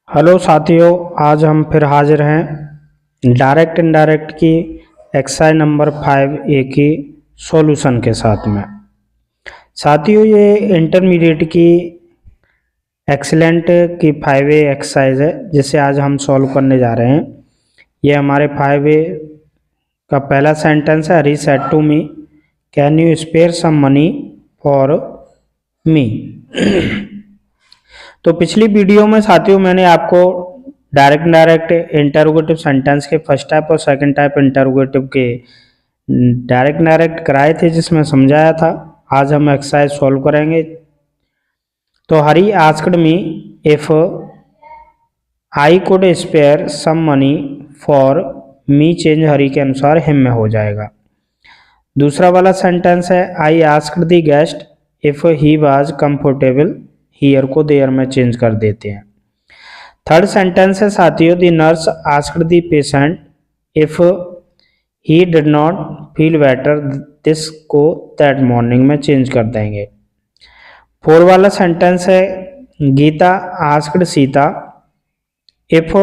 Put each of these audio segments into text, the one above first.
Hello साथियों, आज हम फिर हाजिर हैं डायरेक्ट इनडायरेक्ट की एक्सरसाइज नंबर 5A की सॉल्यूशन के साथ में। साथियों, ये इंटरमीडिएट की एक्सीलेंट की 5A एक्सरसाइज है जिसे आज हम सॉल्व करने जा रहे हैं। ये हमारे 5A का पहला सेंटेंस है। Hari said to me, can you spare some money for me. तो पिछली वीडियो में साथियों मैंने आपको डायरेक्ट इंटरोगेटिव सेंटेंस के फर्स्ट टाइप और सेकंड टाइप इंटरोगेटिव के डायरेक्ट कराए थे, जिसमें समझाया था। आज हम एक्सरसाइज सॉल्व करेंगे। तो Hari asked me if I could spare some money for me, change Hari के अनुसार हिम में हो जाएगा। दूसरा वाला सेंटेंस है I asked the guest if he was comfortable, here को देयर में चेंज कर देते हैं। थर्ड सेंटेंस है साथियों the nurse asked the patient if he did not feel better, this को दैट मॉर्निंग में चेंज कर देंगे। फोर वाला सेंटेंस है Geeta asked Sita if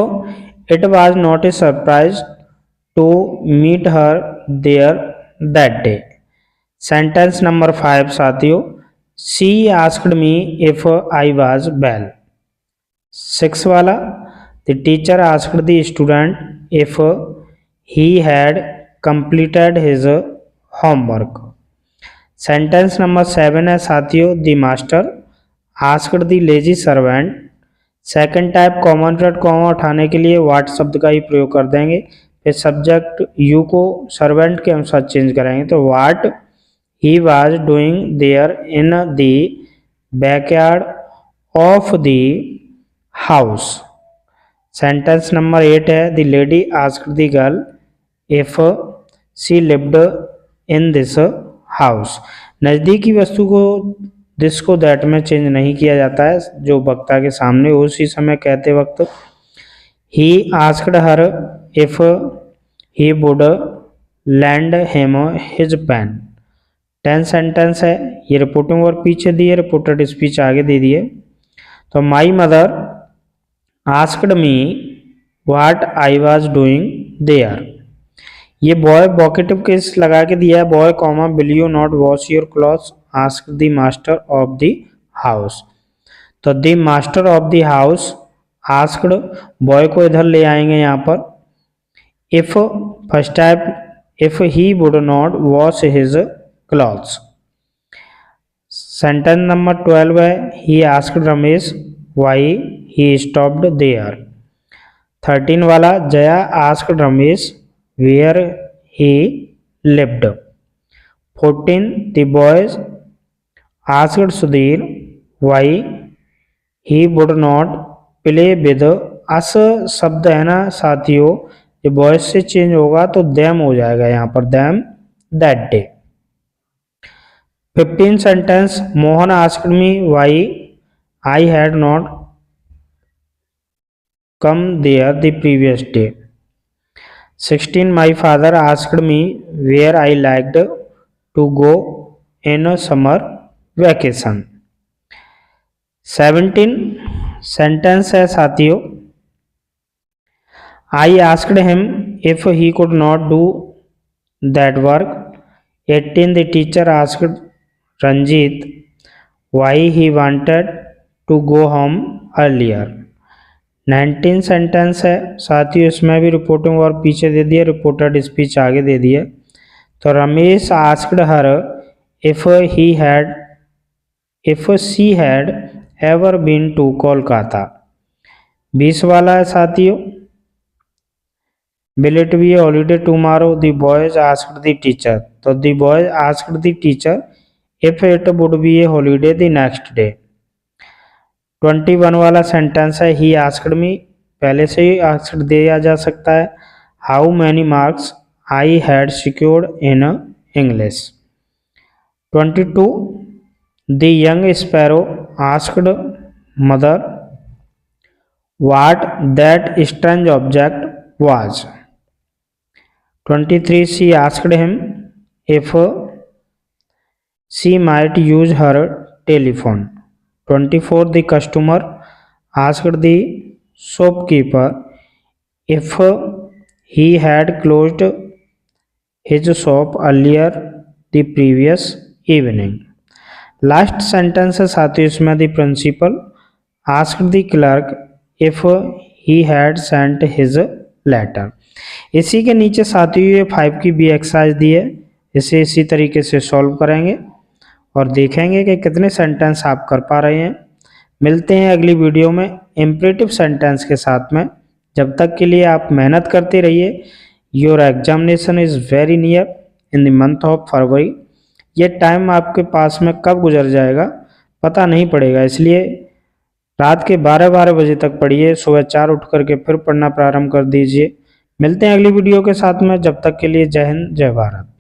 it was not a surprise to meet her there that day. Sentence number 5 साथियों, she asked me if I was well. 6 वाला the teacher asked the student if he had completed his homework। Sentence number 7 है साथियों the master asked the lazy servant. Second type common word comma उठाने के लिए वाट शब्द का ही प्रयोग कर देंगे। फिर सब्जेक्ट यू को सर्वेंट के अनुसार चेंज करेंगे। तो what he was doing there in the backyard of the house. Sentence number 8 है the lady asked the girl if she lived in this house. नज़दीकी वस्तु को दिस को दैट में चेंज नहीं किया जाता है, जो वक्ता के सामने उसी समय कहते वक्त। He asked her if he would lend him his pen. 10 sentence है। ये रिपोर्टिंग और पीछे दिए, रिपोर्टेड स्पीच आगे दे दिए। तो my mother asked me what I was doing there. ये बॉय वोकेटिव केस लगा के दिया है। Boy comma will you not wash your clothes ask the master of the house. तो the master of the house asked, boy को इधर ले आएंगे यहाँ पर। If first type if he would not wash his clothes. Sentence number 12 है he asked Ramesh why he stopped there. 13 वाला Jaya asked Ramesh where he lived। 14 the boys asked Sudhir why he would not play with us। शब्द है ना साथियों, ये boys से change होगा तो them हो जाएगा यहाँ पर, them that day। 15 sentence Mohan asked me why I had not come there the previous day। 16 my father asked me where I liked to go in a summer vacation। 17 sentence है साथियों I asked him if he could not do that work। 18 the teacher asked Ranjit why he wanted to go home earlier। 19 sentence है साथियों, इसमें भी reporting और पीछे दे दिया, reported speech आगे दे दिया। तो Ramesh asked her if she had ever been to Kolkata. 20 वाला है साथियों will it be holiday tomorrow, the boys asked the teacher. तो the boys asked the teacher if it would be a holiday the next day. 21 वाला sentence है he asked me, पहले से he asked दिया जा सकता है। How many marks I had secured in English. 22 the young sparrow asked mother what that strange object was. 23 she asked him if she might use her telephone. 24 the customer asked the shopkeeper if he had closed his shop earlier the previous evening. Last sentence है साथियों इसमें the principal asked the clerk if he had sent his letter. इसी के नीचे साथियों ये 5 की be exercise दी है, इसे इसी तरीके से सॉल्व करेंगे और देखेंगे कि कितने सेंटेंस आप कर पा रहे हैं। मिलते हैं अगली वीडियो में इम्परेटिव सेंटेंस के साथ में। जब तक के लिए आप मेहनत करते रहिए। Your examination is very near in the month of February. ये टाइम आपके पास में कब गुजर जाएगा पता नहीं पड़ेगा, इसलिए रात के 12-12 बजे तक पढ़िए, सुबह 4 उठ करके फिर पढ़ना प्रारंभ कर दीजिए। मिलते हैं अगली वीडियो के साथ में, जब तक के लिए जय हिंद जय भारत।